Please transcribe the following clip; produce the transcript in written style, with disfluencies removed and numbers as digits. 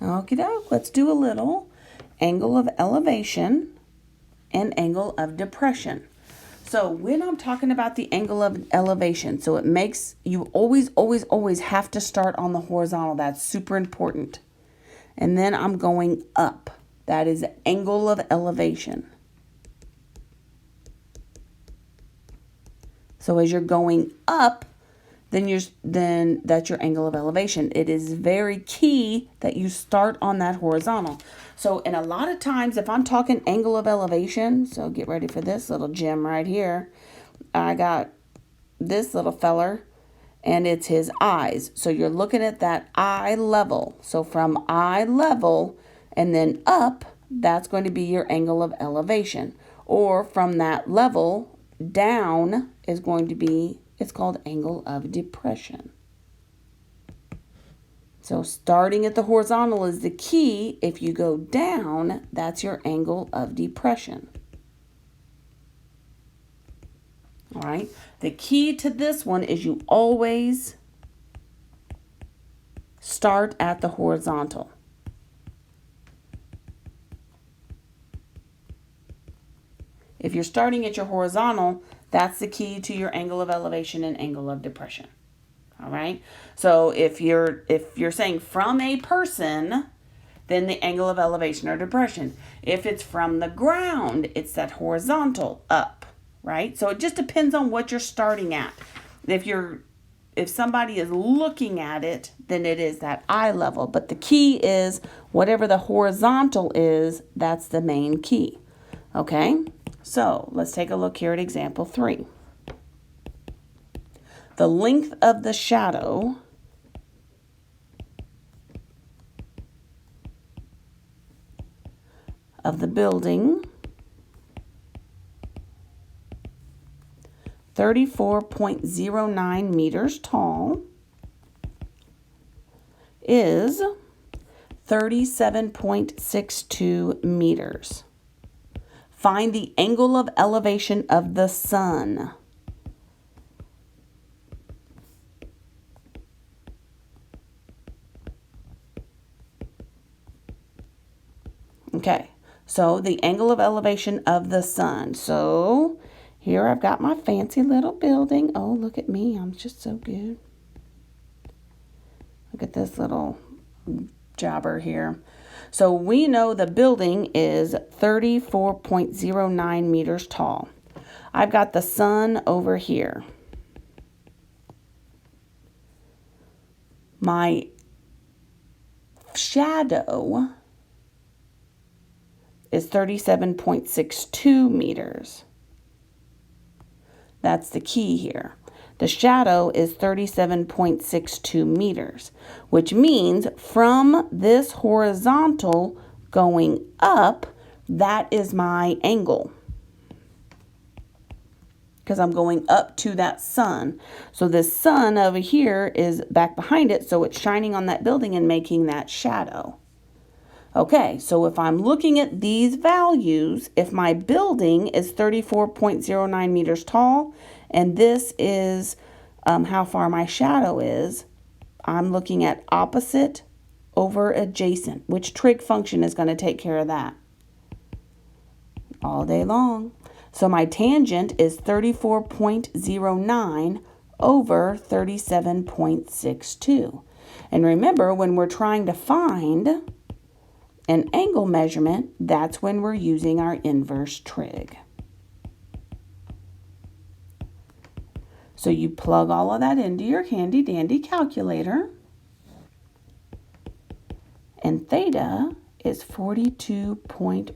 Okie doke, let's do a little angle of elevation and angle of depression. So when I'm talking about the angle of elevation, so it makes you always have to start on the horizontal. That's super important. And then I'm going up. That is angle of elevation. So as you're going up, then that's your angle of elevation. It is very key that you start on that horizontal. So, and a lot of times if I'm talking angle of elevation, so get ready for this little gem right here. I got this little feller and it's his eyes. So you're looking at that eye level. So from eye level and then up, that's going to be your angle of elevation. Or from that level down is going to be, it's called angle of depression. So starting at the horizontal is the key. If you go down, that's your angle of depression. All right. The key to this one is you always start at the horizontal. If you're starting at your horizontal, that's the key to your angle of elevation and angle of depression. All right. So if you're saying from a person, then the angle of elevation or depression. If it's from the ground, it's that horizontal up, right? So it just depends on what you're starting at. If somebody is looking at it, then it is that eye level. But the key is whatever the horizontal is, that's the main key. Okay? So let's take a look here at example 3. The length of the shadow of the building, 34.09 meters tall, is 37.62 meters. Find the angle of elevation of the sun. Okay, so the angle of elevation of the sun. So here I've got my fancy little building. Oh, look at me. I'm just so good. Look at this little jobber here. So we know the building is 34.09 meters tall. I've got the sun over here. My shadow is 37.62 meters. That's the key here. The shadow is 37.62 meters, which means from this horizontal going up, that is my angle. Because I'm going up to that sun. So this sun over here is back behind it, so it's shining on that building and making that shadow. Okay, so if I'm looking at these values, if my building is 34.09 meters tall, and this is how far my shadow is, I'm looking at opposite over adjacent. Which trig function is going to take care of that? All day long. So my tangent is 34.09 over 37.62. And remember, when we're trying to find an angle measurement, that's when we're using our inverse trig. So you plug all of that into your handy dandy calculator, and theta is 42.1.